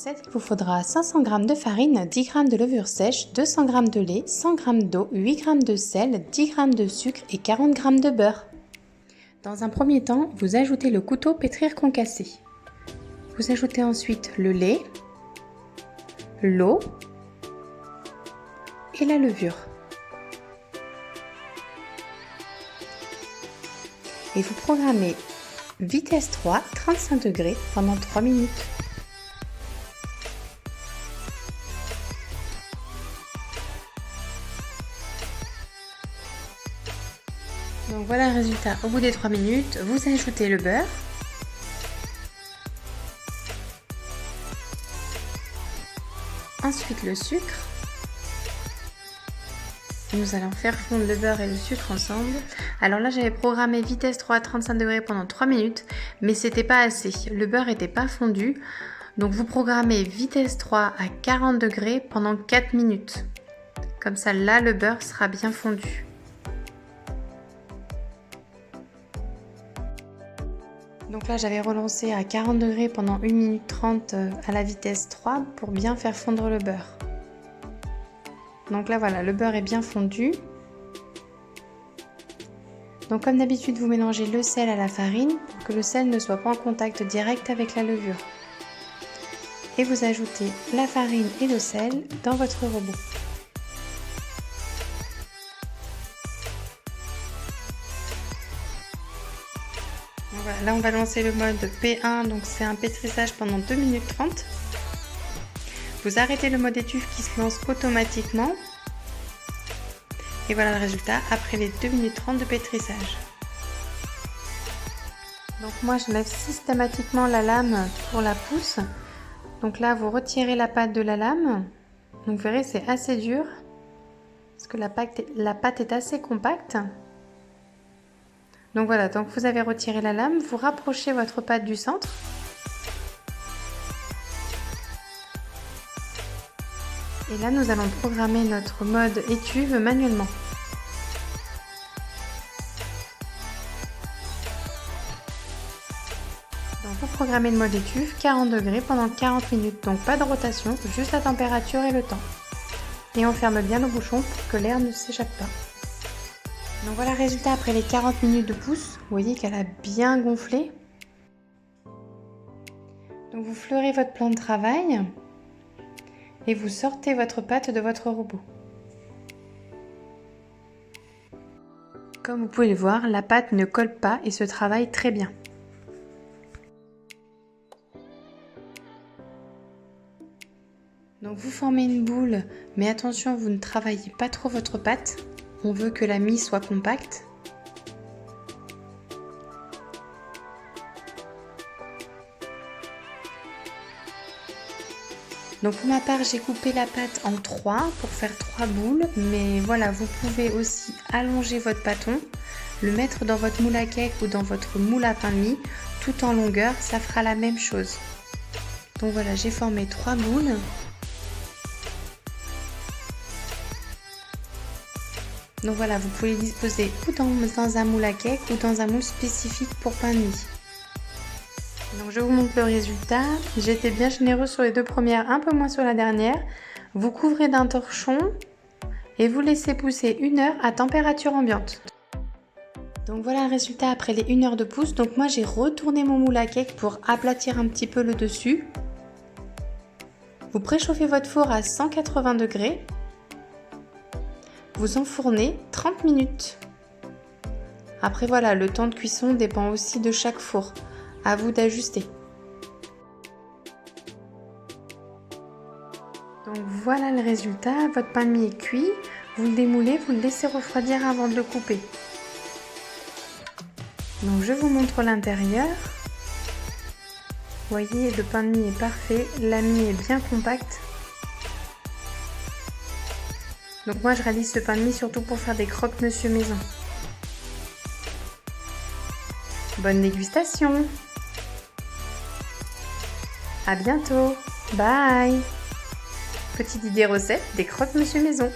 recette, il vous faudra 500 g de farine, 10 g de levure sèche, 200 g de lait, 100 g d'eau, 8 g de sel, 10 g de sucre et 40 g de beurre. Dans un premier temps, vous ajoutez le couteau pétrir concassé. Vous ajoutez ensuite le lait, l'eau et la levure. Et vous programmez vitesse 3, 35 degrés pendant 3 minutes. Donc voilà le résultat au bout des 3 minutes. Vous ajoutez le beurre. Ensuite le sucre. Nous allons faire fondre le beurre et le sucre ensemble. Alors là j'avais programmé vitesse 3 à 35 degrés pendant 3 minutes, mais c'était pas assez. Le beurre n'était pas fondu. Donc vous programmez vitesse 3 à 40 degrés pendant 4 minutes. Comme ça là le beurre sera bien fondu. Donc là j'avais relancé à 40 degrés pendant 1 minute 30 à la vitesse 3 pour bien faire fondre le beurre. Donc là voilà, le beurre est bien fondu. Donc comme d'habitude vous mélangez le sel à la farine pour que le sel ne soit pas en contact direct avec la levure. Et vous ajoutez la farine et le sel dans votre robot. Voilà, là on va lancer le mode P1, donc c'est un pétrissage pendant 2 minutes 30. Vous arrêtez le mode étuve qui se lance automatiquement. Et voilà le résultat après les 2 minutes 30 de pétrissage. Donc moi je lève systématiquement la lame pour la pousse. Donc là vous retirez la pâte de la lame. Donc vous verrez c'est assez dur parce que la pâte est assez compacte. Donc voilà, donc vous avez retiré la lame, vous rapprochez votre pâte du centre. Et là nous allons programmer notre mode étuve manuellement. Donc vous programmez le mode étuve 40 degrés pendant 40 minutes, donc pas de rotation, juste la température et le temps. Et on ferme bien le bouchon pour que l'air ne s'échappe pas. Donc voilà le résultat après les 40 minutes de pousse. Vous voyez qu'elle a bien gonflé. Donc vous fleurez votre plan de travail et vous sortez votre pâte de votre robot. Comme vous pouvez le voir, la pâte ne colle pas et se travaille très bien. Donc vous formez une boule, mais attention, vous ne travaillez pas trop votre pâte. On veut que la mie soit compacte. Donc pour ma part, j'ai coupé la pâte en 3 pour faire 3 boules. Mais voilà, vous pouvez aussi allonger votre bâton, le mettre dans votre moule à cake ou dans votre moule à pain de mie, tout en longueur, ça fera la même chose. Donc voilà, j'ai formé 3 boules. Donc voilà, vous pouvez les disposer ou dans un moule à cake ou dans un moule spécifique pour pain de mie. Donc je vous montre le résultat. J'ai été bien généreuse sur les 2 premières, un peu moins sur la dernière. Vous couvrez d'un torchon et vous laissez pousser 1 heure à température ambiante. Donc voilà le résultat après les 1 heure de pousse. Donc moi j'ai retourné mon moule à cake pour aplatir un petit peu le dessus. Vous préchauffez votre four à 180 degrés. Vous enfournez 30 minutes. Après voilà, le temps de cuisson dépend aussi de chaque four. À vous d'ajuster. Donc voilà le résultat. Votre pain de mie est cuit. Vous le démoulez, vous le laissez refroidir avant de le couper. Donc je vous montre l'intérieur. Vous voyez, le pain de mie est parfait. La mie est bien compacte. Donc moi je réalise ce pain de mie surtout pour faire des croque-monsieur maison. Bonne dégustation! À bientôt! Bye! Petite idée recette des croque-monsieur maison.